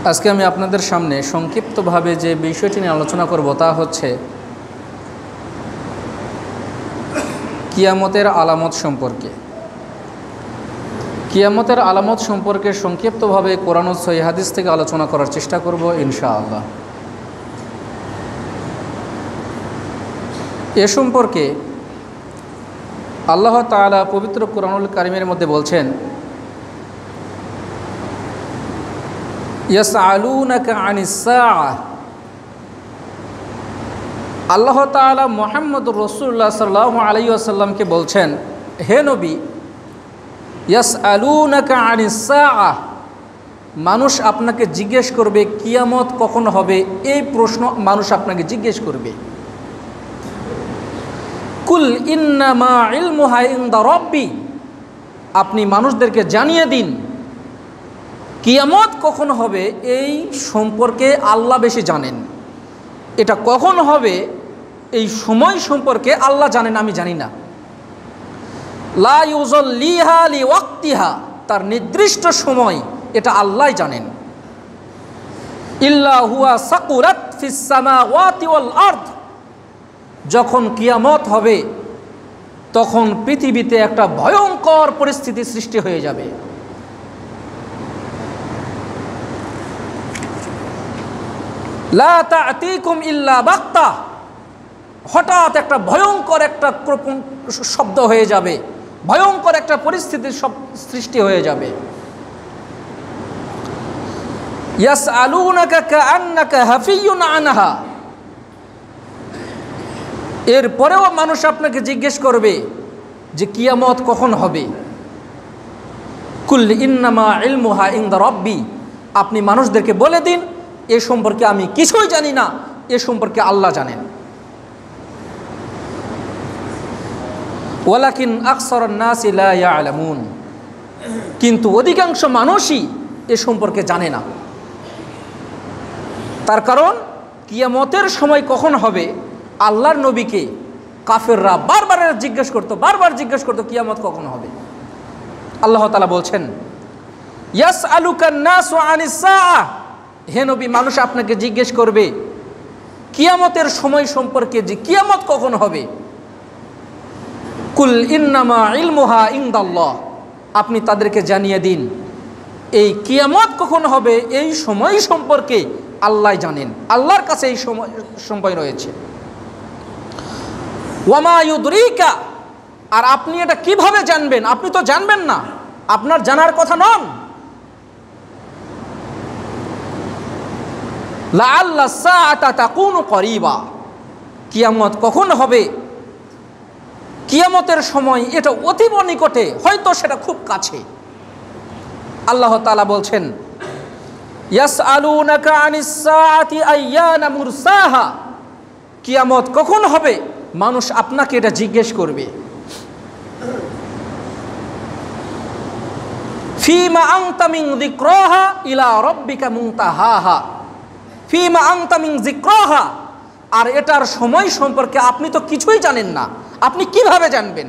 আজকে আমি আপনাদের সামনে সংক্ষিপ্তভাবে যে বিষয়টি নিয়ে আলোচনা করব তা হচ্ছে কিয়ামতের আলামত সম্পর্কে। কিয়ামতের আলামত সম্পর্কে সংক্ষিপ্তভাবে কোরআন ও সহিহ হাদিস থেকে আলোচনা করার চেষ্টা করব ইনশাআল্লাহ। এ সম্পর্কে আল্লাহ তাআলা পবিত্র কোরআনুল কারীমের মধ্যে বলছেন, ইয়াসআলুনাকা আনিস সাআহ। আল্লাহ তাআলা মুহাম্মদুর রাসূলুল্লাহ সাল্লাল্লাহু আলাইহি ওয়াসাল্লামকে বলছেন, হে নবী, ইয়াসআলুনাকা আনিস সাআহ, মানুষ আপনাকে জিজ্ঞেস করবে কিয়ামত কখন হবে। এই প্রশ্ন মানুষ আপনাকে জিজ্ঞেস করবে। কুল ইন্নামা ইলমুহা ইনদা রাব্বি, আপনি মানুষদেরকে জানিয়ে দিন কিয়ামত কখন হবে এই সম্পর্কে আল্লাহ বেশি জানেন। এটা কখন হবে এই সময় সম্পর্কে আল্লাহ জানেন, আমি জানি না। লা ইউযাল্লিহা লিওয়াক্তিহা, তার নির্দিষ্ট সময় এটা আল্লাহই জানেন। ইল্লা হুয়া সাকুরাত ফিস সামাওয়াতি ওয়াল আরদ, যখন কিয়ামত হবে তখন পৃথিবীতে একটা ভয়ঙ্কর পরিস্থিতি সৃষ্টি হয়ে যাবে। লা তা'তিকুম ইল্লা বাগতা, হঠাৎ একটা ভয়ঙ্কর একটা শব্দ হয়ে যাবে, ভয়ঙ্কর একটা পরিস্থিতির সৃষ্টি হয়ে যাবে। ইয়াসআলুনাকা কাআন্নাকা হাফিয়্যুন আনহা, এরপরেও মানুষ আপনাকে জিজ্ঞেস করবে যে কিয়ামত কখন হবে। কুল ইন্নামা ইলমুহা ইনদা রাব্বি, আপনি মানুষদেরকে বলে দিন এ সম্পর্কে আমি কিছুই জানি না, এ সম্পর্কে আল্লাহ জানেন। ওয়ালাকিন আকসারুন নাসি লা ইয়ালামুন, কিন্তু অধিকাংশ মানুষই এ সম্পর্কে জানে না। তার কারণ কিয়ামতের সময় কখন হবে আল্লাহর নবীকে কাফেররা বারবার জিজ্ঞেস করতো কিয়ামত কখন হবে। আল্লাহ তাআলা বলছেন, ইয়াসআলুকান নাসু আনিস সাআহ, হে নবী, মানুষ আপনাকে জিজ্ঞেস করবে কিয়ামতের সময় সম্পর্কে যে কিয়ামত কখন হবে। কুল ইন্নামা ইলমুহা ইনদাল্লাহ, আপনি তাদেরকে জানিয়ে দিন এই কিয়ামত কখন হবে এই সময় সম্পর্কে আল্লাহ জানেন, আল্লাহর কাছে এই সময় রয়েছে। ওয়ামা ইউদরিকা, আর আপনি এটা কিভাবে জানবেন? আপনি তো জানবেন না, আপনার জানার কথা নন। লাআল্লা সাআতা তাকুনু করিবা, কিয়ামত কখন হবে, কিয়ামতের সময় এটা অতীব নিকটে, হয়তো সেটা খুব কাছে। আল্লাহ তাআলা বলছেন, ইয়াসআলুনাকা আনিস সাআতি আইয়ানা মুরসাহা, কিয়ামত কখন হবে মানুষ আপনাকে এটা জিজ্ঞেস করবে। ফীমা আনতা মিন যিকরাহা ইলা রাব্বিকা মুনতাহাহা, ফীমা আনতা মিন যিকরাহা, আর এটার সময় সম্পর্কে আপনি তো কিছুই জানেন না, আপনি কিভাবে জানবেন?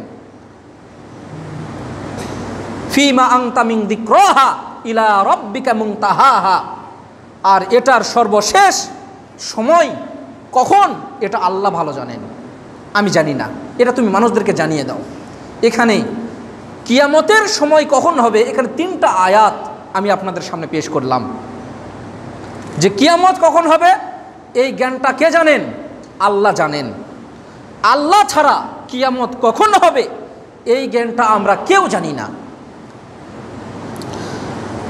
ফীমা আনতা মিন যিকরাহা ইলা রাব্বিকা মুনতাহাহা, আর এটার সর্বশেষ সময় কখন এটা আল্লাহ ভালো জানেন, আমি জানি না। এটা তুমি মানুষদেরকে জানিয়ে দাও। এখানে কিয়ামতের সময় কখন হবে, এখানে 3টা আয়াত আমি আপনাদের সামনে পেশ করলাম। যে কিয়ামত কখন হবে এই জ্ঞানটা কে জানেন? আল্লাহ জানেন। আল্লাহ ছাড়া কিয়ামত কখন হবে এই জ্ঞানটা আমরা কেউ জানি না।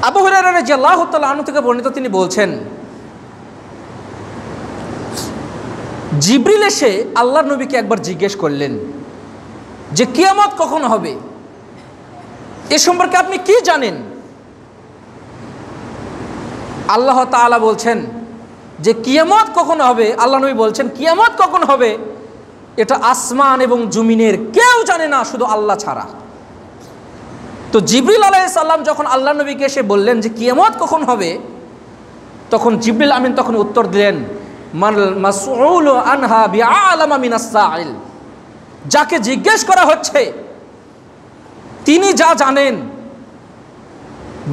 আবু হুরায়রা রাদিয়াল্লাহু তাআলা আনহু থেকে বর্ণিত, তিনি বলছেন, জিবরিল এসে আল্লাহর নবীকে একবার জিজ্ঞেস করলেন যে কিয়ামত কখন হবে, এ সম্পর্কে আপনি কি জানেন? আল্লাহ তাআলা বলছেন যে কিয়ামত কখন হবে, আল্লাহ নবী বলছেন কিয়ামত কখন হবে এটা আসমান এবং জমিনের কেউ জানে না, শুধু আল্লাহ ছাড়া। তো জিবরিল আলাইহিস সালাম যখন আল্লাহ নবীকে এসে বললেন যে কিয়ামত কখন হবে, তখন জিবরিল আমিন তখন উত্তর দিলেন, মাল মাসউলু আনহা বিআলামা মিনাস সাইল, যাকে জিজ্ঞেস করা হচ্ছে তিনি যা জানেন,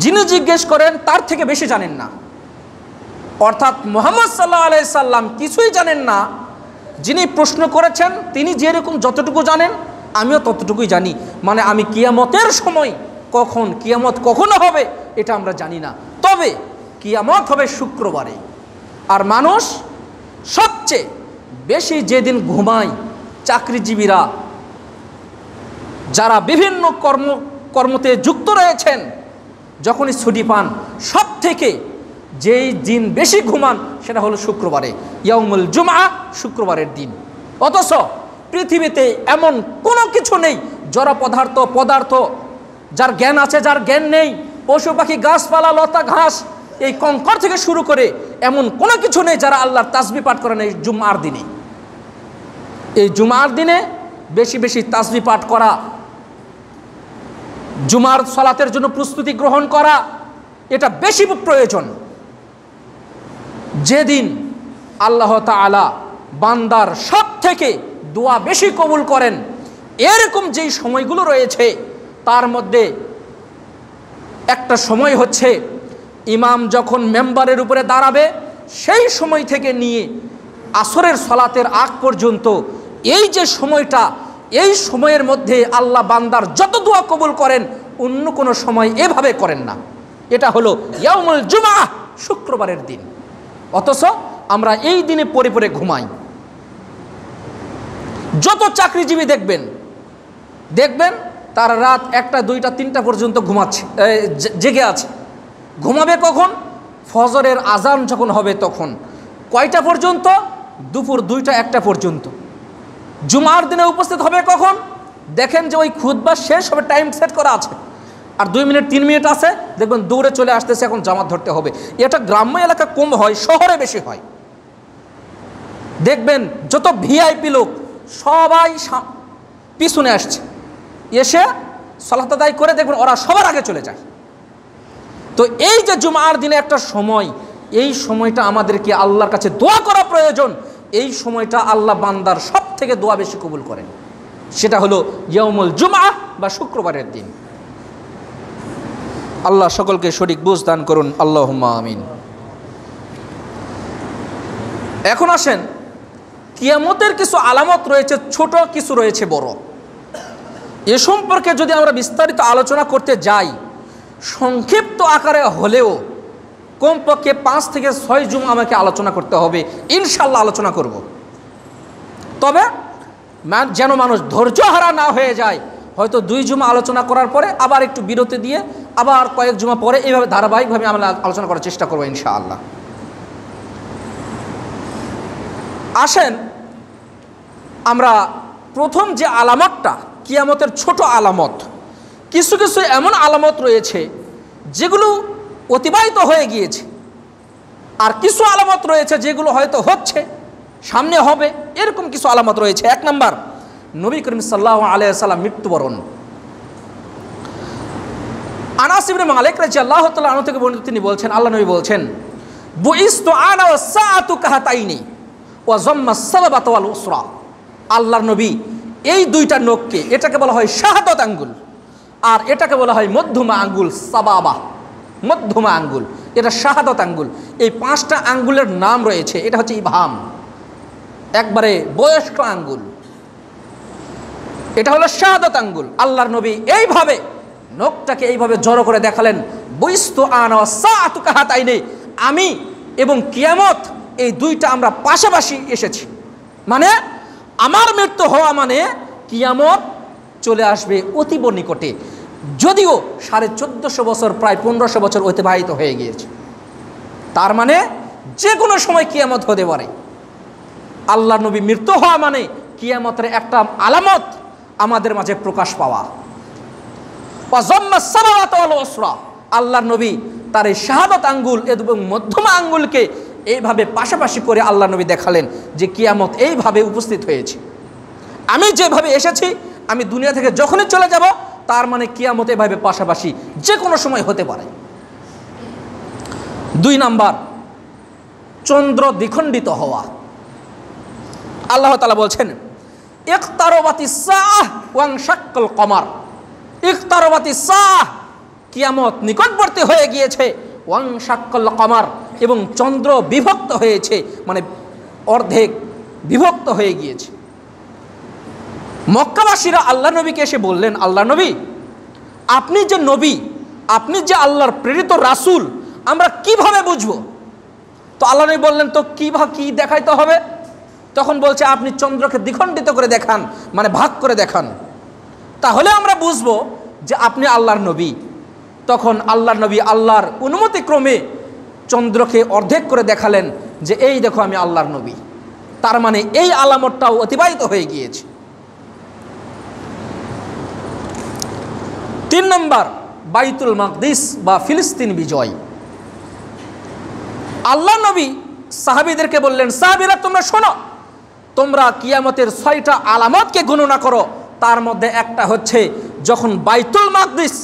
যিনি জিজ্ঞেস করেন তার থেকে বেশি জানেন না। অর্থাৎ মুহাম্মদ সাল্লাল্লাহু আলাইহি সাল্লাম কিছুই জানেন না। যিনি প্রশ্ন করেছেন তিনি যেরকম যতটুকু জানেন আমিও ততটুকুই জানি। মানে আমি কিয়ামতের সময় কখন কিয়ামত কখনো হবে এটা আমরা জানি না, তবে কিয়ামত হবে শুক্রবারে। আর মানুষ সবচেয়ে বেশি যেদিন ঘুমায়, চাকরিজীবীরা যারা বিভিন্ন কর্মতে যুক্ত রয়েছেন, যখনই ছুটি পান সব থেকে যেই দিন বেশি ঘুমান সেটা হলো শুক্রবারে, ইয়াউমুল জুমআ, শুক্রবারের দিন। অথচ পৃথিবীতে এমন কোনো কিছু নেই, জড় পদার্থ যার জ্ঞান আছে যার জ্ঞান নেই, পশু পাখি গাছপালা লতা ঘাস এই কঙ্কর থেকে শুরু করে এমন কোনো কিছু নেই যারা আল্লাহর তাসবিহ পাঠ করেন এই জুমার দিনে। এই জুমার দিনে বেশি বেশি তাসবিহ পাঠ করা, জুমার সালাতের জন্য প্রস্তুতি গ্রহণ করা, এটা বেশি প্রয়োজন। যেদিন আল্লাহ তাআলা বান্দার সব থেকে দোয়া বেশি কবুল করেন, এরকম যেই সময়গুলো রয়েছে তার মধ্যে একটা সময় হচ্ছে ইমাম যখন মেম্বারের উপরে দাঁড়াবে সেই সময় থেকে নিয়ে আসরের সালাতের আগ পর্যন্ত এই যে সময়টা, এই সময়ের মধ্যে আল্লাহ বান্দার যত দোয়া কবুল করেন অন্য কোনো সময় এভাবে করেন না। এটা হলো ইয়াউমুল জুমআ, শুক্রবারের দিন। অথচ আমরা এই দিনে পড়ে পড়ে ঘুমাই। যত চাকরিজীবী দেখবেন তারা রাত 1টা 2টা 3টা পর্যন্ত ঘুমাচ্ছে, জেগে আছে। ঘুমাবে কখন? ফজরের আজান যখন হবে তখন। কয়টা পর্যন্ত? দুপুর 2টা 1টা পর্যন্ত। জুমার দিনে উপস্থিত হবে কখন? দেখেন যে ওই খুতবা শেষ হবে, টাইম সেট করা আছে, আর 2 মিনিট 3 মিনিট আছে, দেখবেন দৌড়ে চলে আসতেছে এখন জামাত ধরতে হবে। এটা গ্রাম্য এলাকা কম হয়, শহরে বেশি হয়। দেখবেন যত ভিআইপি লোক সবাই পিছনে আসছে, এসে সালাত আদায় করে দেখবেন ওরা সবার আগে চলে যায়। তো এই যে জুমার দিনে একটা সময়, এই সময়টা আমাদেরকে আল্লাহর কাছে দোয়া করা প্রয়োজন। এই সময়টা আল্লাহ বান্দার সব থেকে দোয়া বেশি কবুল করেন, সেটা হলো ইয়াউমুল জুমআ বা শুক্রবারের দিন। আল্লাহ সকলকে সঠিক বুঝ দান করুন, আল্লাহুম্মা আমিন। এখন আসেন, কিয়ামতের কিছু আলামত রয়েছে, ছোট কিছু রয়েছে বড়। এ সম্পর্কে যদি আমরা বিস্তারিত আলোচনা করতে যাই, সংক্ষিপ্ত আকারে হলেও কমপক্ষে 5 থেকে 6 জুমা আমাকে আলোচনা করতে হবে, ইনশাল্লাহ আলোচনা করব। তবে যেন মানুষ ধৈর্য হারা না হয়ে যায়, হয়তো 2 জুমা আলোচনা করার পরে আবার একটু বিরতি দিয়ে আবার কয়েক জুমা পরে এইভাবে ধারাবাহিকভাবে আমরা আলোচনা করার চেষ্টা করবো ইনশাআল্লাহ। আসেন আমরা প্রথম যে আলামতটা, কিয়ামতের ছোট আলামত, কিছু কিছু এমন আলামত রয়েছে যেগুলো অতিবাহিত হয়ে গিয়েছে, আর কিছু আলামত রয়েছে যেগুলো হয়তো হচ্ছে, সামনে হবে, এরকম কিছু আলামত রয়েছে। 1 নাম্বার, নবী করিম সাল্লাল্লাহু আলাইহি ওয়াসাল্লাম মৃত্যুবরণ। আনাস ইবনে মালিক রাদিয়াল্লাহু তাআলা আনহু থেকে বর্ণিত, তিনি বলছেন, আল্লাহ নবী বলছেন, বুইস্তু আনা ওয়াস সাআতু কাহাতাইনি ওয়া যাম্মাস সাবাবাতু ওয়াল উসরা। আল্লাহর নবী এই 2টা নখকে, এটাকে বলা হয় শাহাদাত আঙ্গুল, আর এটাকে বলা হয় মধ্যমা আঙ্গুল, সাবাবা, মধ্যমা আঙ্গুল, এটা শাহাদাত আঙ্গুল। এই 5টা আঙ্গুলের নাম রয়েছে। এটা হচ্ছে ইবহাম, একবারে বয়স্ক আঙ্গুল, এটা হলো শাহাদাত আঙ্গুল। আল্লাহর নবী এইভাবে নখটাকে এইভাবে জড়ো করে দেখালেন, বুইস্তু আনা ওয়াস সাআতু কাহাতাইনি, আমি এবং কিয়ামত এই 2টা আমরা পাশাপাশি এসেছি। মানে আমার মৃত্যু হওয়া মানে কিয়ামত চলে আসবে অতীব নিকটে, যদিও 1450 বছর, প্রায় 1500 বছর অতিবাহিত হয়ে গিয়েছে। তার মানে যে কোনো সময় কিয়ামত হতে পারে। আল্লাহর নবী মৃত্যু হওয়া মানে কিয়ামতের একটা আলামত আমাদের মাঝে প্রকাশ পাওয়া। আল্লাহর নবী তার এই শাহাদাত আঙ্গুল এবং মধ্যমা আঙ্গুলকে এইভাবে পাশাপাশি করে আল্লাহ নবী দেখালেন যে কিয়ামত এইভাবে উপস্থিত হয়েছে। আমি যেভাবে এসেছি, আমি দুনিয়া থেকে যখনই চলে যাব, তার মানে কিয়ামত এভাবে পাশাপাশি যে কোনো সময় হতে পারে। 2 নাম্বার, চন্দ্র দ্বিখণ্ডিত হওয়া। আল্লাহ তাআলা বলছেন, ইকতারাবাতিস সাআহ ওয়ানশাক্কাল কমার। ইকতারাবাতিস সাআহ, কিয়ামত নিকটবর্তী হয়ে গিয়েছে, ওয়ানশাক্কাল কমার, এবং চন্দ্র বিভক্ত হয়েছে, মানে অর্ধেক বিভক্ত হয়ে গিয়েছে। মক্কাবাসীরা আল্লাহ নবীকে এসে বললেন, আল্লাহ নবী, আপনি যে নবী, আপনি যে আল্লাহর প্রেরিত রাসূল, আমরা কিভাবে বুঝবো? তো আল্লাহ নবী বললেন, তো কি দেখাইতে হবে? তখন বলছে, আপনি চন্দ্রকে দ্বিখণ্ডিত করে দেখান, মানে ভাগ করে দেখান, তাহলে আমরা বুঝবো যে আপনি আল্লাহর নবী। তখন আল্লাহর নবী আল্লাহর অনুমতি ক্রমে চন্দ্রকে অর্ধেক করে দেখালেন যে এই দেখো আমি আল্লাহর নবী। তার মানে এই আলামতটাও অতিবাহিত হয়ে গিয়েছে। 3 নম্বর, বাইতুল মাকদিস বা ফিলিস্তিন বিজয়। আল্লাহ নবী সাহাবীদেরকে বললেন, সাহাবীরা তোমরা শোনো, তোমরা কিয়ামতের 6টা আলামতকে গণনা করো। তার মধ্যে একটা হচ্ছে যখন বাইতুল মাকদিস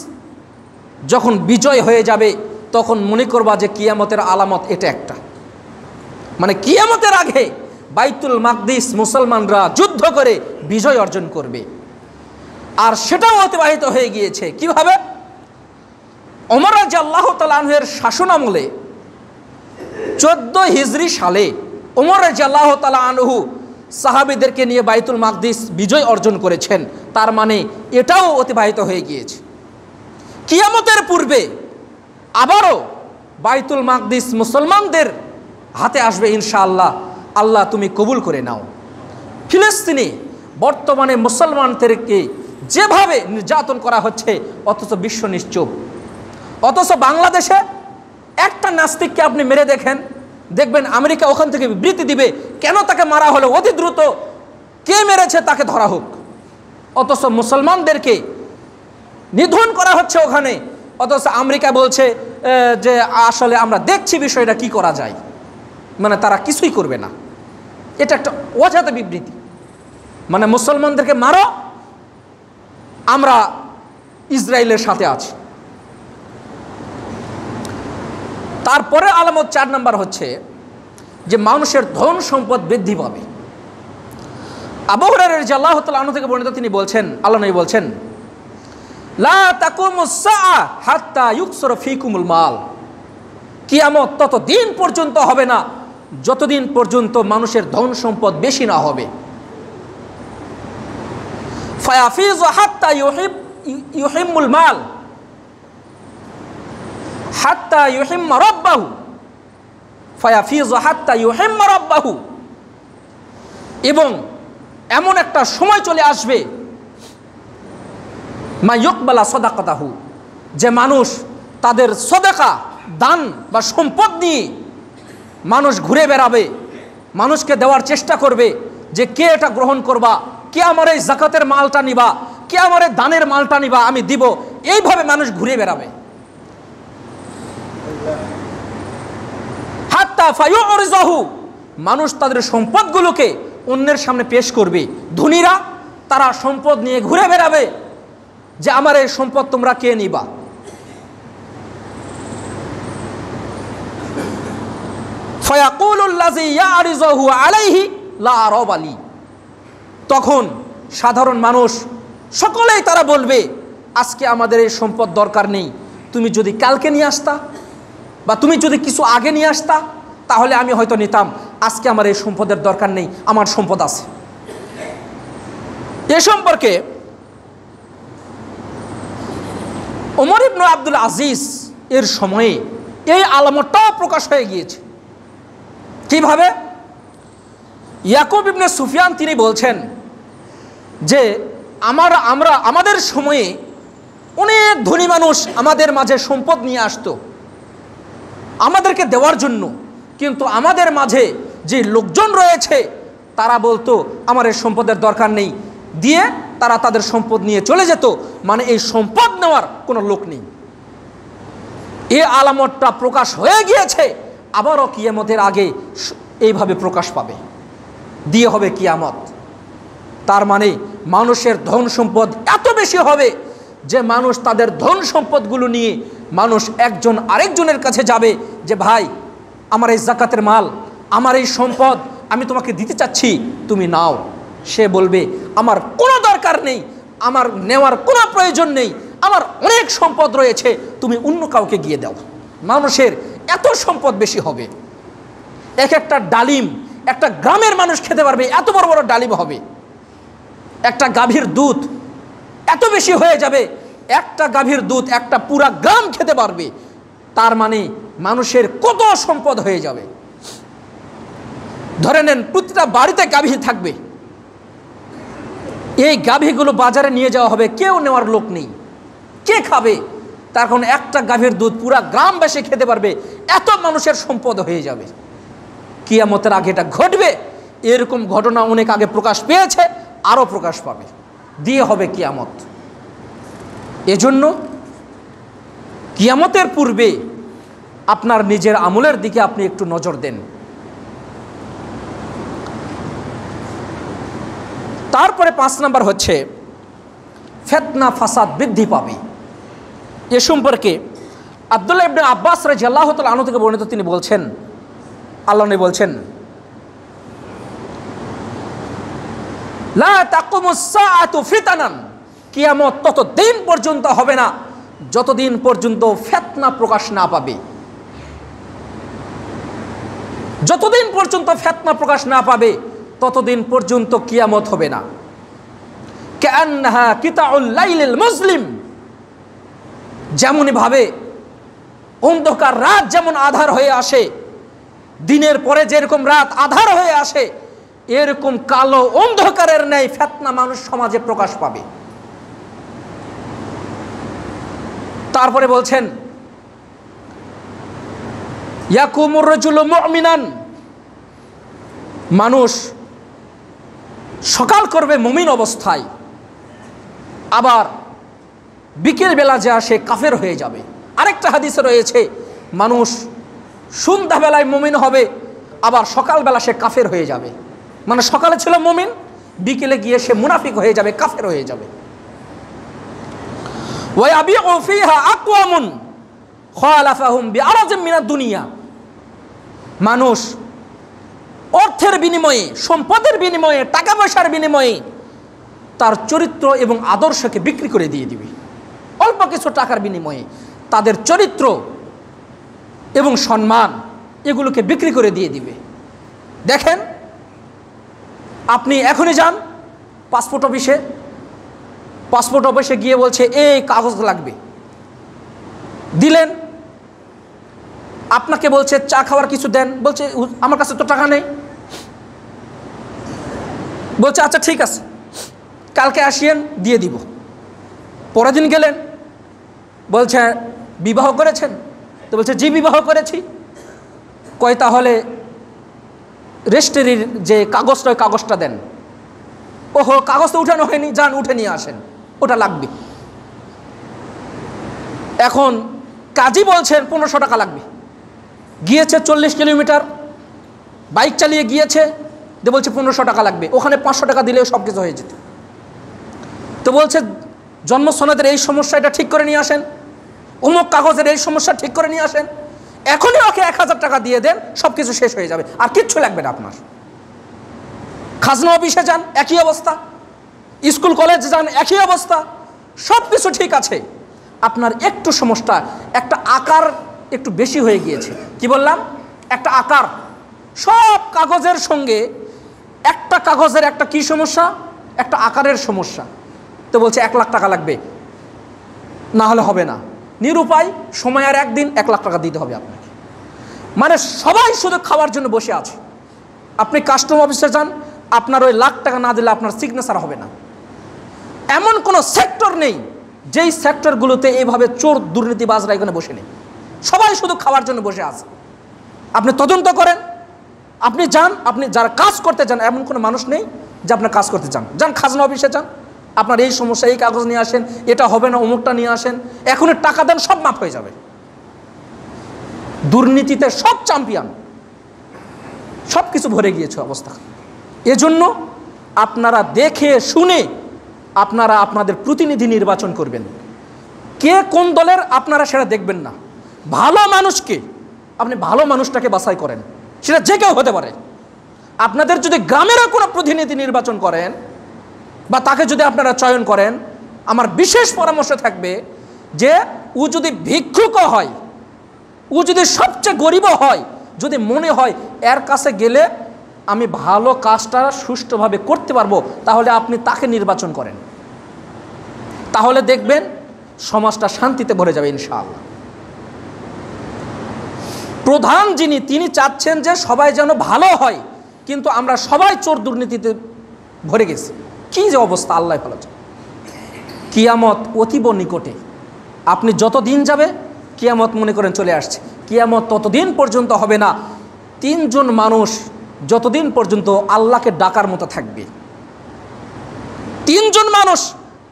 যখন বিজয় হয়ে যাবে, তখন মনে করবা যে কিয়ামতের আলামত এটা একটা, মানে কিয়ামতের আগে বাইতুল মাকদিস মুসলমানরা যুদ্ধ করে বিজয় অর্জন করবে। আর সেটাও অতিবাহিত হয়ে গিয়েছে। কিভাবে? ওমর রাদিয়াল্লাহু তাআলা আনহুর শাসনামলে 14 হিজরি সালে ওমর রাদিয়াল্লাহু তাআলা আনহু সাহাবীদেরকে নিয়ে বাইতুল মাকদিস বিজয় অর্জন করেছেন। তার মানে এটাও অতিবাহিত হয়ে গিয়েছে। কিয়ামতের পূর্বে আবারও বাইতুল মাকদিস মুসলমানদের হাতে আসবে ইনশাআল্লাহ। আল্লাহ তুমি কবুল করে নাও। ফিলিস্তিনে বর্তমানে মুসলমানদেরকে যেভাবে নির্যাতন করা হচ্ছে, অথচ বিশ্ব নিশ্চুপ। অথচ বাংলাদেশে একটা নাস্তিককে আপনি মেরে দেখবেন আমেরিকা ওখান থেকে বিবৃতি দিবে, কেন তাকে মারা হলো, অতি দ্রুত কে মেরেছে তাকে ধরা হোক। অথচ মুসলমানদেরকে নিধন করা হচ্ছে ওখানে, অথচ আমেরিকা বলছে যে আসলে আমরা দেখছি বিষয়টা কি করা যায়, মানে তারা কিছুই করবে না। এটা একটা অজাত বিবৃতি, মানে মুসলমানদেরকে মারো, আমরা ইসরায়েলের সাথে আছি। তারপরে আলামত 4 নম্বর হচ্ছে যে মানুষের ধন সম্পদ বৃদ্ধি পাবে। আবু হুরায়রা রাদিয়াল্লাহু তাআলা আনহু থেকে বর্ণিত, তিনি বলছেন, আল্লাহ নবী বলছেন, লা তাকুমুস সাআ হাত্তা ইউকসরা ফীকুমুল মাল। কিয়ামত ততদিন পর্যন্ত হবে না যতদিন পর্যন্ত মানুষের ধন সম্পদ বেশি না হবে। ফায়াফিযু হাত্তা ইউহিম্মুল মাল হাত্তা ইউহিম্মা রাব্বাহু, ফায়াফিযু হাত্তা ইউহিম্মা রাব্বাহু। এবং এমন একটা সময় চলে আসবে, মা ইউকবালা সাদাকাতাহু, যে মানুষ তাদের সদাকা দান বা সম্পদ নিয়ে মানুষ ঘুরে বেড়াবে, মানুষকে দেওয়ার চেষ্টা করবে যে কে এটা গ্রহণ করবা, কে আমার এই যাকাতের মালটা নিবা, কে আমার এই দানের মালটা নিবা, আমি দিব। এইভাবে মানুষ ঘুরে বেড়াবে। হাত্তা ফায়ুরিজাহু, মানুষ তাদের সম্পদগুলোকে অন্যের সামনে পেশ করবে। ধনীরা তারা সম্পদ নিয়ে ঘুরে বেড়াবে যে আমার এই সম্পদ তোমরা কে নিবা। ফায়াকুলুল্লাযী ইয়ারিযুহু আলাইহি লা রাবালি, তখন সাধারণ মানুষ সকলেই তারা বলবে, আজকে আমাদের এই সম্পদ দরকার নেই, তুমি যদি কালকে নিয়ে আসতা বা তুমি যদি কিছু আগে নিয়ে আসতা তাহলে আমি হয়তো নিতাম, আজকে আমার এই সম্পদের দরকার নেই, আমার সম্পদ আছে। এ সম্পর্কে ওমর ইবনে আব্দুল আজিজ এর সময়ে এই আলামতটাও প্রকাশ হয়ে গিয়েছে। কিভাবে? ইয়াকুব ইবনে সুফিয়ান তিনি বলছেন যে আমাদের সময়ে অনেক ধনী মানুষ আমাদের মাঝে সম্পদ নিয়ে আসতো আমাদেরকে দেওয়ার জন্য, কিন্তু আমাদের মাঝে যে লোকজন রয়েছে তারা বলতো আমার এই সম্পদের দরকার নেই, দিয়ে তারা তাদের সম্পদ নিয়ে চলে যেত, মানে এই সম্পদ নেওয়ার কোনো লোক নেই। এই আলামতটা প্রকাশ হয়ে গিয়েছে, আবারও কিয়ামতের আগে এইভাবে প্রকাশ পাবে, দিয়ে হবে কিয়ামত। তার মানে মানুষের ধন সম্পদ এত বেশি হবে যে মানুষ তাদের ধন সম্পদগুলো নিয়ে মানুষ একজন আরেকজনের কাছে যাবে যে ভাই আমার এই যাকাতের মাল, আমার এই সম্পদ আমি তোমাকে দিতে চাচ্ছি, তুমি নাও। সে বলবে আমার কোনো দরকার নেই, আমার নেওয়ার কোনো প্রয়োজন নেই, আমার অনেক সম্পদ রয়েছে, তুমি অন্য কাউকে গিয়ে দাও। মানুষের এত সম্পদ বেশি হবে। এক একটা ডালিম একটা গ্রামের মানুষ খেতে পারবে, এত বড় বড় ডালিম হবে। একটা গাভীর দুধ এত বেশি হয়ে যাবে, একটা গাভীর দুধ একটা পুরা গ্রাম খেতে পারবে। তার মানে মানুষের কত সম্পদ হয়ে যাবে। ধরে নেন প্রতিটা বাড়িতে গাভী থাকবে, এই গাভীগুলো বাজারে নিয়ে যাওয়া হবে, কেউ নেওয়ার লোক নেই, কে খাবে? তার কারণ একটা গাভীর দুধ পুরা গ্রামবাসী খেতে পারবে, এত মানুষের সম্পদ হয়ে যাবে। কিয়ামতের আগে এটা ঘটবে। এরকম ঘটনা অনেক আগে প্রকাশ পেয়েছে, আরও প্রকাশ পাবে, দিয়ে হবে কিয়ামত। এজন্য কিয়ামতের পূর্বে আপনার নিজের আমলের দিকে আপনি একটু নজর দেন। তারপরে 5 নাম্বার হচ্ছে ফিতনা ফাসাদ বৃদ্ধি পাবে। এ সম্পর্কে আব্দুল্লাহ ইবনে আব্বাস রাদিয়াল্লাহু তাআলা আনহু থেকে বর্ণিত, তিনি বলছেন, আল্লাহ নবী বলছেন, লা তাকুমুস সাআতু ফিতানান, কিয়ামত ততদিন পর্যন্ত হবে না যতদিন পর্যন্ত ফিতনা প্রকাশ না পাবে। যতদিন পর্যন্ত ফিতনা প্রকাশ না পাবে ততদিন পর্যন্ত কিয়ামত হবে না। কান্নাহা কিতাউল লাইলিল মুসলিম, যেমনই ভাবে অন্ধকার রাত যেমন আধার হয়ে আসে, দিনের পরে যেরকম রাত আধার হয়ে আসে, এরকম কালো অন্ধকারের ন্যায় ফিতনা মানুষ সমাজে প্রকাশ পাবে। তারপরে বলছেন, ইয়াকুমুর রাজুলু মুমিনান, মানুষ সকাল করবে মুমিন অবস্থায়, আবার বিকেল বেলা যা সে কাফের হয়ে যাবে। আরেকটা হাদিসে রয়েছে, মানুষ সন্ধ্যাবেলায় মুমিন হবে, আবার সকালবেলা সে কাফের হয়ে যাবে। মানে সকালে ছিল মুমিন, বিকেলে গিয়ে সে মুনাফিক হয়ে যাবে, কাফের হয়ে যাবে। ওয়া ইয়াবিউ ফিহা আকওয়ামুন খালাফাহুম বিআরাজিম মিনাদ দুনিয়া, মানুষ অর্থের বিনিময়ে, সম্পদের বিনিময়ে, টাকা পয়সার বিনিময়ে তার চরিত্র এবং আদর্শকে বিক্রি করে দিয়ে দিবে। অল্প কিছু টাকার বিনিময়ে তাদের চরিত্র এবং সম্মান এগুলোকে বিক্রি করে দিয়ে দিবে। দেখেন, আপনি এখনই যান পাসপোর্ট অফিসে, পাসপোর্ট অফিসে গিয়ে বলছে এই কাগজ লাগবে, দিলেন, আপনাকে বলছে চা খাওয়ার কিছু দেন, বলছে আমার কাছে তো টাকা নেই, বলছে আচ্ছা ঠিক আছে কালকে আসিয়েন দিয়ে দিব। পরের দিন গেলেন, বলছে বিবাহ করেছেন? তো বলছে জি বিবাহ করেছি। কয় তাহলে রেজিস্ট্রির যে কাগজটা, ওই কাগজটা দেন। ওহো, কাগজ তো উঠানো হয়নি, যান উঠে নিয়ে আসেন, ওটা লাগবে। এখন কাজী বলছেন 1500 টাকা লাগবে। গিয়েছে 40 কিলোমিটার বাইক চালিয়ে গিয়েছে, যে বলছে 1500 টাকা লাগবে। ওখানে 500 টাকা দিলেও সব কিছু হয়ে যেত। তো বলছে জন্ম সনদের এই সমস্যা, এটা ঠিক করে নিয়ে আসেন, অমুক কাগজের এই সমস্যা ঠিক করে নিয়ে আসেন। এখনই ওকে 1000 টাকা দিয়ে দেন, সব কিছু শেষ হয়ে যাবে, আর কিচ্ছু লাগবে না আপনার। খাজনা অফিসে যান, একই অবস্থা। স্কুল কলেজে যান, একই অবস্থা। সব কিছু ঠিক আছে, আপনার একটু সমস্যা, একটা আকার একটু বেশি হয়ে গিয়েছে। কি বললাম? একটা আকার। সব কাগজের সঙ্গে একটা কাগজের একটা কি সমস্যা? একটা আকারের সমস্যা। তো বলছে 1 লাখ টাকা লাগবে, না হলে হবে না। নিরুপায়, সময় আর একদিন, 1 লাখ টাকা দিতে হবে আপনাকে। মানে সবাই শুধু খাওয়ার জন্য বসে আছে। আপনি কাস্টম অফিসে যান, আপনার ওই লাখ টাকা না দিলে আপনার সিগনেচার হবে না। এমন কোনো সেক্টর নেই যেই সেক্টরগুলোতে এইভাবে চোর দুর্নীতিবাজরা এখানে বসে নেই। সবাই শুধু খাওয়ার জন্য বসে আছে। আপনি তদন্ত করেন, আপনি যান, আপনি যারা কাজ করতে যান, এমন কোনো মানুষ নেই যে আপনার কাজ করতে যান। যান খাজনা অফিসে যান, আপনার এই সমস্যা, এই কাগজ নিয়ে আসেন, এটা হবে না, অমুকটা নিয়ে আসেন, এখনই টাকা দেন, সব মাফ হয়ে যাবে। দুর্নীতিতে সব চ্যাম্পিয়ন, সব কিছু ভরে গিয়েছে অবস্থা। এজন্য আপনারা দেখে শুনে আপনারা আপনাদের প্রতিনিধি নির্বাচন করবেন। কে কোন দলের আপনারা সেটা দেখবেন না। ভালো মানুষকে, আপনি ভালো মানুষটাকে বাছাই করেন, সেটা যে কেউ হতে পারে। আপনাদের যদি গ্রামেরও কোনো প্রতিনিধি নির্বাচন করেন বা তাকে যদি আপনারা চয়ন করেন, আমার বিশেষ পরামর্শ থাকবে যে ও যদি ভিক্ষুকও হয়, ও ও যদি সবচেয়ে গরিবও হয়, যদি মনে হয় এর কাছে গেলে আমি ভালো কাজটা সুষ্ঠুভাবে করতে পারবো, তাহলে আপনি তাকে নির্বাচন করেন, তাহলে দেখবেন সমাজটা শান্তিতে ভরে যাবে ইনশাআল্লাহ। প্রধান যিনি, তিনি চাচ্ছেন যে সবাই যেন ভালো হয়, কিন্তু আমরা সবাই চোর দুর্নীতিতে ভরে গেছি। কি যে অবস্থা, আল্লাহ ভালো জানে। কিয়ামত অতীব নিকটে, আপনি যত দিন যাবে কিয়ামত মনে করেন চলে আসছে। কিয়ামত ততদিন পর্যন্ত হবে না, তিনজন মানুষ যতদিন পর্যন্ত আল্লাহকে ডাকার মতো থাকবে, তিনজন মানুষ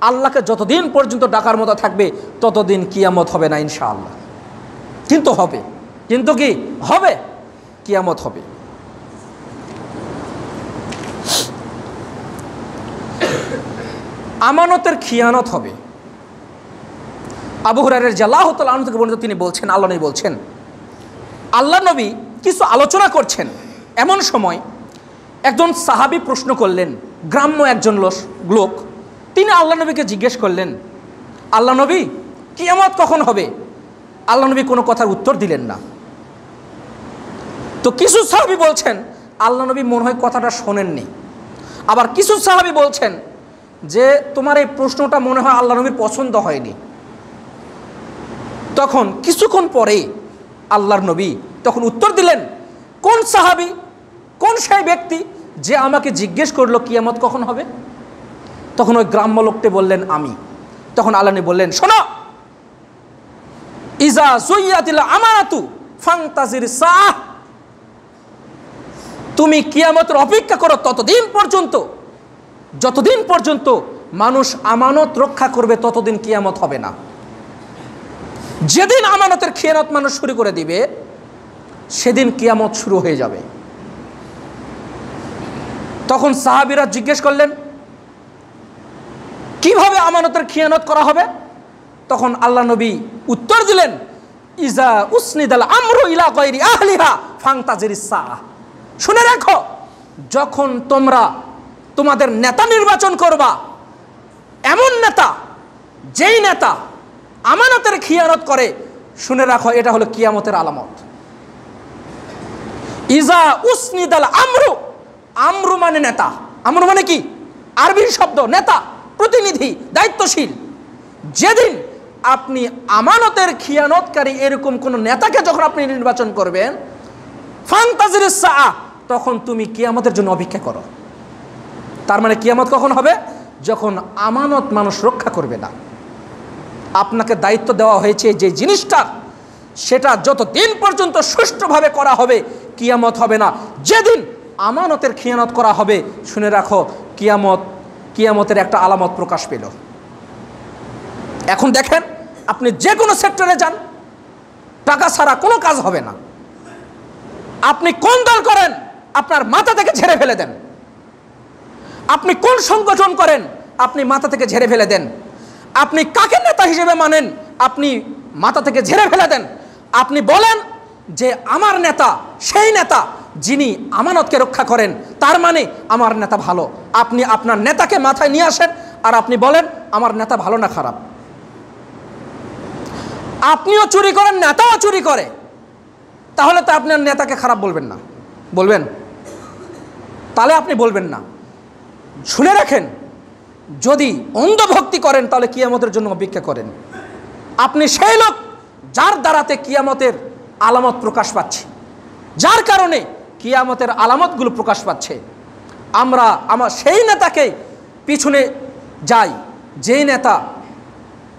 আল্লাহকে যতদিন পর্যন্ত ডাকার মতো থাকবে ততদিন কিয়ামত হবে না ইনশাআল্লাহ। কিন্তু হবে, কিন্তু কি হবে, কিয়ামত হবে। আমানতের খিয়ানত হবে। আবু হুরায়রা রাদিয়াল্লাহু তাআলা আনহু থেকে বর্ণিত, তিনি বলছেন, আল্লাহ নবী বলছেন, আল্লাহ নবী কিছু আলোচনা করছেন, এমন সময় একজন সাহাবী প্রশ্ন করলেন, গ্রাম্য একজন লোক, তিনি আল্লাহ নবীকে জিজ্ঞেস করলেন, আল্লাহ নবী কিয়ামত কখন হবে? আল্লাহ নবী কোনো কথার উত্তর দিলেন না। তো কিছু সাহাবী বলছেন আল্লাহ নবী মনে হয় কথাটা শোনেননি, আবার কিছু সাহাবী বলছেন যে তোমার এই প্রশ্নটা মনে হয় আল্লাহ নবীর পছন্দ হয়নি। তখন কিছুক্ষণ পরে আল্লাহর নবী তখন উত্তর দিলেন, কোন সাহাবী, কোন সেই ব্যক্তি যে আমাকে জিজ্ঞেস করলো কিয়ামত কখন হবে? তখন ওই গ্রাম্য লোকটি বললেন, আমি। তখন আল্লাহ নবী বললেন, শোনো, ইজা সুইয়াতিল আমানাতু ফান্তাজির সাআহ, তুমি কিয়ামতের অপেক্ষা করো ততদিন পর্যন্ত, যতদিন পর্যন্ত মানুষ আমানত রক্ষা করবে ততদিন কিয়ামত হবে না। যেদিন আমানতের খিয়ানত মানুষ শুরু করে দিবে সেদিন কিয়ামত শুরু হয়ে যাবে। তখন সাহাবীরা জিজ্ঞেস করলেন, কিভাবে আমানতের খিয়ানত করা হবে? তখন আল্লাহ নবী উত্তর দিলেন, ইজা উসনিদাল আমরু ইলা গায়রি আহলিহা ফান্তাজিরিস সাআহ, শুনে রাখো, যখন তোমরা তোমাদের নেতা নির্বাচন করবা, এমন নেতা যেই নেতা আমানতের খিয়ানত করে, শুনে রাখো এটা হলো কিয়ামতের আলামত। ইজা উসনিদাল আমরু, আমরু মানে নেতা, আমরু মানে কি? আরবি শব্দ, নেতা, প্রতিনিধি, দায়িত্বশীল। যেদিন আপনি আমানতের খিয়ানতকারী এরকম কোন নেতাকে যখন আপনি নির্বাচন করবেন, ফান্তাজিরিস সাআহ, তখন তুমি কিয়ামতের জন্য অপেক্ষা করো। তার মানে কিয়ামত কখন হবে? যখন আমানত মানুষ রক্ষা করবে না। আপনাকে দায়িত্ব দেওয়া হয়েছে যে জিনিসটা, সেটা যতদিন পর্যন্ত সুষ্ঠুভাবে করা হবে কিয়ামত হবে না। যেদিন আমানতের খিয়ানত করা হবে, শুনে রাখো কিয়ামতের একটা আলামত প্রকাশ পেল। এখন দেখেন, আপনি যে কোনো সেক্টরে যান, টাকা ছাড়া কোনো কাজ হবে না। আপনি কোন দল করেন, আপনার মাথা থেকে ঝেড়ে ফেলে দেন। আপনি কোন সংগঠন করেন, আপনি মাথা থেকে ঝেড়ে ফেলে দেন। আপনি কাকে নেতা হিসেবে মানেন, আপনি মাথা থেকে ঝেড়ে ফেলে দেন। আপনি বলেন যে আমার নেতা সেই নেতা যিনি আমানতকে রক্ষা করেন, তার মানে আমার নেতা ভালো। আপনি আপনার নেতাকে মাথায় নিয়ে আসেন আর আপনি বলেন আমার নেতা ভালো না খারাপ। আপনিও চুরি করেন, নেতাও চুরি করে, তাহলে তো আপনার নেতাকে খারাপ বলবেন না, বলবেন? তাহলে আপনি বলবেন না। শুনে রাখেন, যদি অন্ধভক্তি করেন তাহলে কিয়ামতের জন্য অপেক্ষা করেন। আপনি সেই লোক যার দ্বারাতে কিয়ামতের আলামত প্রকাশ পাচ্ছে, যার কারণে কিয়ামতের আলামতগুলো প্রকাশ পাচ্ছে। আমরা আমার সেই নেতাকে পিছনে যাই যেই নেতা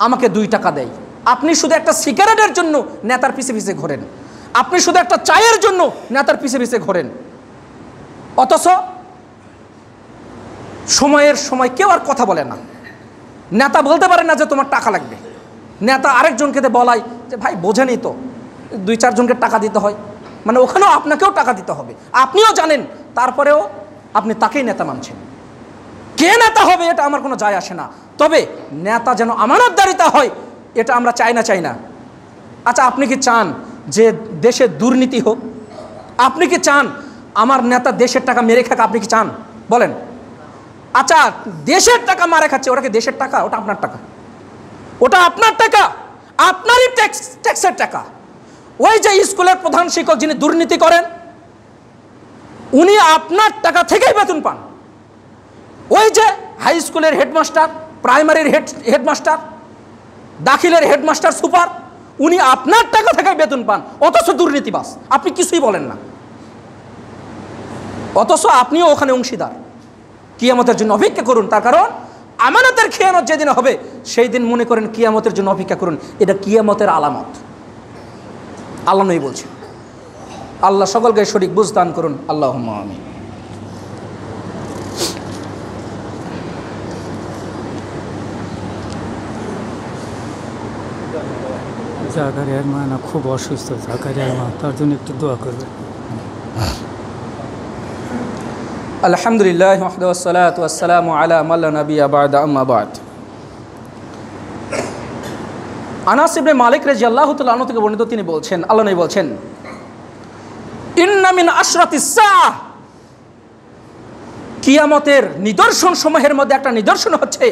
আমাকে 2 টাকা দেয়। আপনি শুধু একটা সিগারেটের জন্য নেতার পিছে পিছে ঘোরেন, আপনি শুধু একটা চায়ের জন্য নেতার পিছে পিছে ঘোরেন, অথচ সময়ের সময় কেউ আর কথা বলে না। নেতা বলতে পারে না যে তোমার টাকা লাগবে, নেতা আরেকজনকে বলাই যে ভাই বোঝেনি তো, 2-4 জনকে টাকা দিতে হয়, মানে ওখানেও আপনাকেও টাকা দিতে হবে, আপনিও জানেন, তারপরেও আপনি তাকেই নেতা মানছেন। কে নেতা হবে এটা আমার কোনো যায় আসে না, তবে নেতা যেন আমানতদারিতা হয় এটা আমরা চাই না। আচ্ছা, আপনি কি চান যে দেশে দুর্নীতি হোক? আপনি কি চান আমার নেতা দেশের টাকা মেরে খাক? আপনি কি চান? বলেন। আচ্ছা, দেশের টাকা মারে খাচ্ছে, ওটা কি দেশের টাকা? ওটা আপনার টাকা, ওটা আপনার টাকা, আপনারই ট্যাক্সের টাকা। ওই যে স্কুলের প্রধান শিক্ষক যিনি দুর্নীতি করেন, উনি আপনার টাকা থেকেই বেতন পান। ওই যে হাই স্কুলের হেডমাস্টার, প্রাইমারির হেডমাস্টার, দাখিলের হেডমাস্টার, সুপার, উনি আপনার টাকা থেকেই বেতন পান, অথচ দুর্নীতিবাজ। আপনি কিছুই বলেন না, অথচ আপনিও ওখানে অংশীদার। কিয়ামতের জন্য অপেক্ষা করুন, তার কারণ আমানতের খেয়ানত যেদিন হবে সেই দিন মনে করেন কিয়ামতের জন্য অপেক্ষা করুন। এটা কিয়ামতের আলামত, আল্লাহ নবী বলছেন। আল্লাহ সকলকে সঠিক বুঝ দান করুন, আল্লাহুম্মা আমিন। জাকারিয়ার মা না খুব অসুস্থ, জাকারিয়ার মা, তার জন্য একটু দোয়া করবে। আলহামদুলিল্লাহ ওয়াহদাহু ওয়াসসালাতু ওয়াসসালামু আলা মান লা নাবিয়্যা বা'দা, আম্মা বা'দ। আনাস ইবনে মালিক রাদিয়াল্লাহু তাআলা আনহু থেকে বর্ণিত, তিনি বলছেন, আল্লাহ নবী বলছেন, ইন্না মিন আশরাতিস সাআহ, কিয়ামতের নিদর্শন সমূহের মধ্যে একটা নিদর্শন হচ্ছে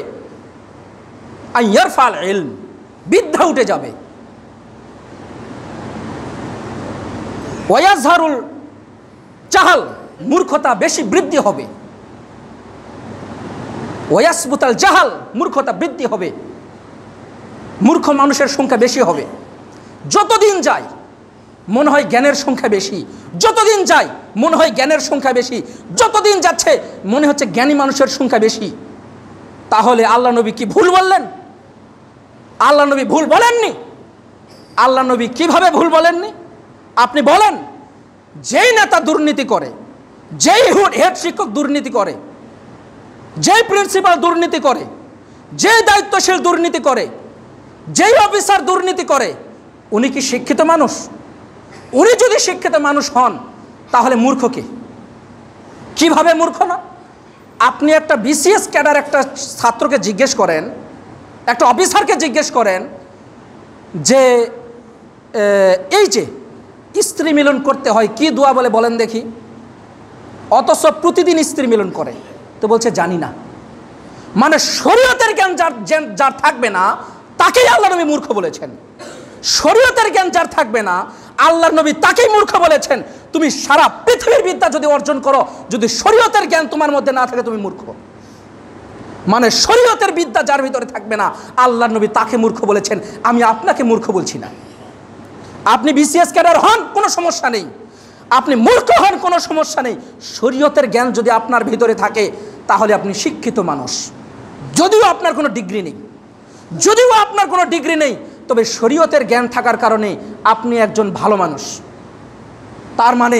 আইয়ারফাল ইলম, বিদ্যা উঠে যাবে, ওয়ায়াজহারুল জাহাল, মূর্খতা বেশি বৃদ্ধি হবে, ওয়ায়াসবুতাল জাহাল, মূর্খতা বৃদ্ধি হবে, মূর্খ মানুষের সংখ্যা বেশি হবে। যতদিন যায় মনে হয় জ্ঞানের সংখ্যা বেশি, যতদিন যায় মনে হয় জ্ঞানের সংখ্যা বেশি, যতদিন যাচ্ছে মনে হচ্ছে জ্ঞানী মানুষের সংখ্যা বেশি। তাহলে আল্লাহ নবী কি ভুল বললেন? আল্লাহ নবী ভুল বলেননি। আল্লাহ নবী কিভাবে ভুল বলেননি? আপনি বলেন, যেই নেতা দুর্নীতি করে, যেই হেড শিক্ষক দুর্নীতি করে, যেই প্রিন্সিপাল দুর্নীতি করে, যেই দায়িত্বশীল দুর্নীতি করে, যেই অফিসার দুর্নীতি করে, উনি কি শিক্ষিত মানুষ? উনি যদি শিক্ষিত মানুষ হন তাহলে মূর্খ কে? কিভাবে মূর্খ না? আপনি একটা বিসিএস ক্যাডার একটা ছাত্রকে জিজ্ঞেস করেন, একটা অফিসারকে জিজ্ঞেস করেন যে এই যে স্ত্রী মিলন করতে হয় কি দোয়া বলে বলেন দেখি, অথচ প্রতিদিন স্ত্রী মিলন করে, তো বলছে জানি না। মানে শরীয়তের জ্ঞান যার থাকবে না তাকেই আল্লাহ নবী মূর্খ বলেছেন। শরীয়তের জ্ঞান যার থাকবে না আল্লাহর নবী তাকেই মূর্খ বলেছেন। তুমি সারা পৃথিবীর বিদ্যা যদি অর্জন করো, যদি শরীয়তের জ্ঞান তোমার মধ্যে না থাকে তুমি মূর্খ। মানে শরীয়তের বিদ্যা যার ভিতরে থাকবে না আল্লাহর নবী তাকে মূর্খ বলেছেন। আমি আপনাকে মূর্খ বলছি না। আপনি বিসিএস ক্যাডার হন কোনো সমস্যা নেই, আপনি মূর্খ হন কোনো সমস্যা নেই। শরীয়তের জ্ঞান যদি আপনার ভিতরে থাকে তাহলে আপনি শিক্ষিত মানুষ। যদিও আপনার কোনো ডিগ্রি নেই, যদিও আপনার কোনো ডিগ্রি নেই, তবে শরীয়তের জ্ঞান থাকার কারণে আপনি একজন ভালো মানুষ। তার মানে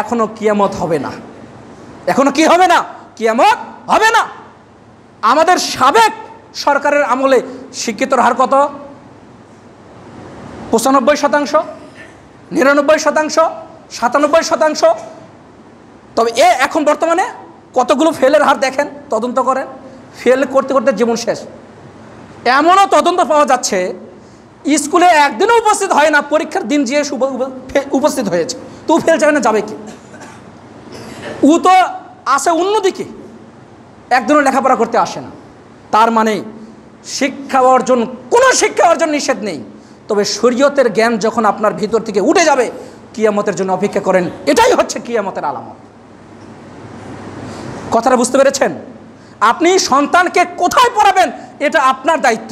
এখনো কিয়ামত হবে না। এখনো কি হবে না? কিয়ামত হবে না। আমাদের সাবেক সরকারের আমলে শিক্ষিতর হার কত? 95%, 99%, 97%। তবে এখন বর্তমানে কতগুলো ফেলের হার দেখেন, তদন্ত করেন। ফেল করতে করতে জীবন শেষ। এমনও তদন্ত পাওয়া যাচ্ছে স্কুলে একদিনও উপস্থিত হয় না, পরীক্ষার দিন যে উপস্থিত হয়েছে, তো ফেল যাবে না, যাবে কি? ও তো আসে অন্যদিকে, একদিনও লেখাপড়া করতে আসে না। তার মানে শিক্ষা অর্জন, কোনো শিক্ষা অর্জন নিষেধ নেই, তবে শরীয়তের জ্ঞান যখন আপনার ভিতর থেকে উঠে যাবে কিয়ামতের জন্য অপেক্ষা করেন। এটাই হচ্ছে কিয়ামতের আলামত। কথাটা বুঝতে পেরেছেন? আপনি সন্তানকে কোথায় পড়াবেন এটা আপনার দায়িত্ব।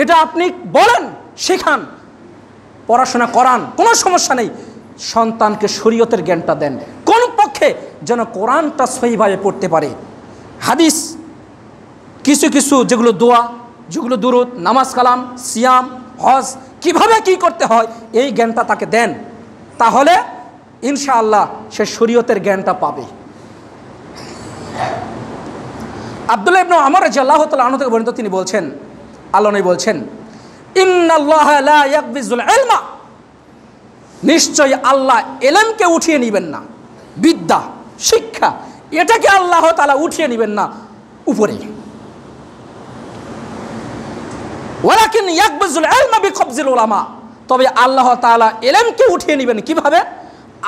এটা আপনি বলেন, শেখান, পড়াশোনা করান, কোনো সমস্যা নেই। সন্তানকে শরীয়তের জ্ঞানটা দেন, কোন পক্ষে যেন কোরআনটা সহিভাবে পড়তে পারে। হাদিস কিছু কিছু যেগুলো দোয়া, যেগুলো দুরূদ, নামাজ কালাম, সিয়াম, হজ কিভাবে কি করতে হয় এই জ্ঞানটা তাকে দেন, তাহলে ইনশাআল্লাহ সে শরীয়তের জ্ঞানটা পাবে। আব্দুল্লাহ ইবনে ওমর রাদিয়াল্লাহু তাআলা আনহু থেকে বর্ণিত, তিনি বলছেন, আল্লাহ নবী বলছেন, ইন্নাল্লাহা লা ইয়াকবিজুল ইলমা, নিশ্চয়ই আল্লাহ ইলমকে উঠিয়ে নেবেন না, বিদ্যা শিক্ষা এটাকে আল্লাহ তাআলা উঠিয়ে নেবেন না উপরে। ওয়ালাকিন ইয়াকবিজুল ইলমা বিকবজিল উলামা, তবে আল্লাহ তাআলা ইলমকে উঠিয়ে নেবেন কিভাবে?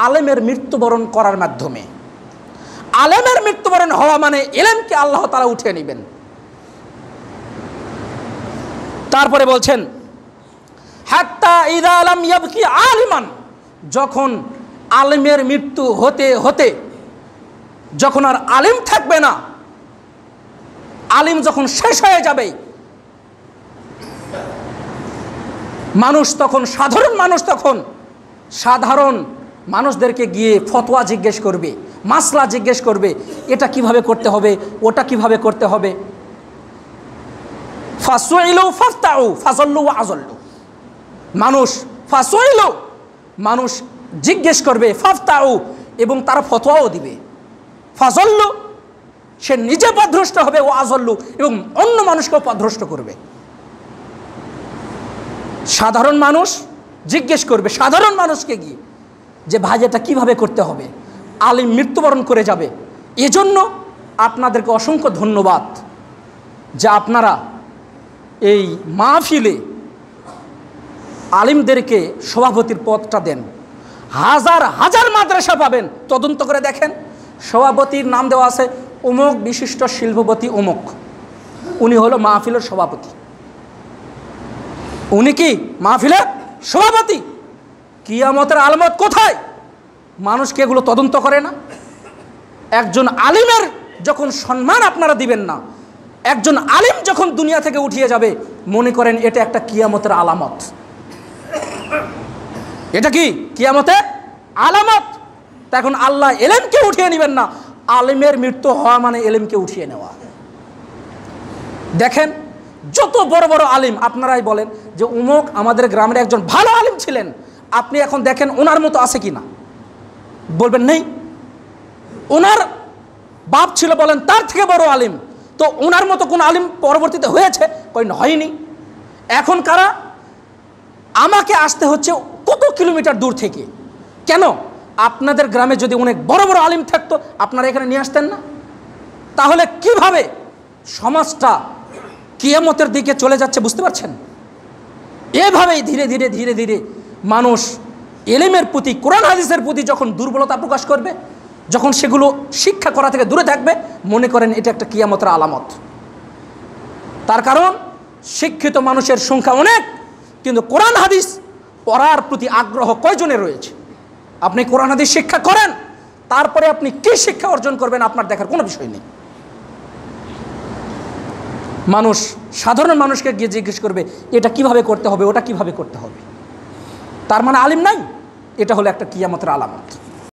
আলেমের মৃত্যুবরণ করার মাধ্যমে। আলেমের মৃত্যুবরণ হওয়া মানে ইলমকে আল্লাহ তাআলা উঠিয়ে নেবেন। তারপরে বলছেন, হাত্তা ইযা লাম ইয়াবকি আলিমান, যখন আলিমের মৃত্যু হতে হতে যখন আর আলিম থাকবে না, আলিম যখন শেষ হয়ে যাবে, মানুষ তখন সাধারণ মানুষদেরকে গিয়ে ফতোয়া জিজ্ঞেস করবে, মাসলা জিজ্ঞেস করবে, এটা কিভাবে করতে হবে, ওটা কিভাবে করতে হবে। ফাসুইলু ফাফতাউ ফাযাল্লু ওয়া আযাল্লু, মানুষ জিজ্ঞেস করবে, ফাফতাউ, এবং তারা ফতোয়াও দিবে। ফাযাল্লু, সে নিজে পথভ্রষ্ট হবে, ও আযাল্লু, এবং অন্য মানুষকেও পথভ্রষ্ট করবে। সাধারণ মানুষ জিজ্ঞেস করবে সাধারণ মানুষকে গিয়ে যে ভাই এটা কিভাবে করতে হবে, আলিম মৃত্যুবরণ করে যাবে। এজন্য আপনাদেরকে অসংখ্য ধন্যবাদ যে আপনারা এই মাহফিলে আলিমদেরকে সভাপতির পদটা দেন। হাজার হাজার মাদ্রাসা পাবেন, তদন্ত করে দেখেন, সভাপতির নাম দেওয়া আছে অমুক বিশিষ্ট শিল্পপতি অমুক, উনি হলো মাহফিলের সভাপতি। উনি কি মাহফিলের সভাপতি? কিয়ামতের আলামত কোথায়? মানুষকে এগুলো তদন্ত করে না। একজন আলিমের যখন সম্মান আপনারা দিবেন না, একজন আলিম যখন দুনিয়া থেকে উঠিয়ে যাবে, মনে করেন এটা একটা কিয়ামতের আলামত। এটা কি কিয়ামতের আলামত? তা এখন আল্লাহ এলেমকে উঠিয়ে নেবেন না, আলিমের মৃত্যু হওয়া মানে এলেমকে উঠিয়ে নেওয়া। দেখেন যত বড় বড় আলিম, আপনারাই বলেন যে উমুক আমাদের গ্রামের একজন ভালো আলিম ছিলেন, আপনি এখন দেখেন ওনার মতো আছে কি না, বলবেন নেই। ওনার বাপ ছিল, বলেন তার থেকে বড় আলিম, তো ওনার মতো কোন আলিম পরবর্তীতে হয়েছে? হয়নি। এখন কারা? আমাকে আসতে হচ্ছে কত কিলোমিটার দূর থেকে। কেন? আপনাদের গ্রামে যদি অনেক বড় বড় আলিম থাকতো, আপনারা এখানে নিয়ে আসতেন না? তাহলে কিভাবে সমাজটা কিয়ামতের দিকে চলে যাচ্ছে বুঝতে পারছেন? এভাবেই ধীরে ধীরে ধীরে ধীরে মানুষ এলেমের প্রতি, কোরআন হাদিসের প্রতি যখন দুর্বলতা প্রকাশ করবে, যখন সেগুলো শিক্ষা করা থেকে দূরে থাকবে, মনে করেন এটা একটা কিয়ামতের আলামত। তার কারণ শিক্ষিত মানুষের সংখ্যা অনেক, কিন্তু কোরআন হাদিস পড়ার প্রতি আগ্রহ কয়জনের রয়েছে? আপনি কোরআন হাদিস শিক্ষা করেন, তারপরে আপনি কি শিক্ষা অর্জন করবেন আপনার দেখার কোনো বিষয় নেই। মানুষ সাধারণ মানুষকে গিয়ে জিজ্ঞেস করবে এটা কিভাবে করতে হবে, ওটা কিভাবে করতে হবে, তার মানে আলিম নাই। এটা হলো একটা কিয়ামতের আলামত।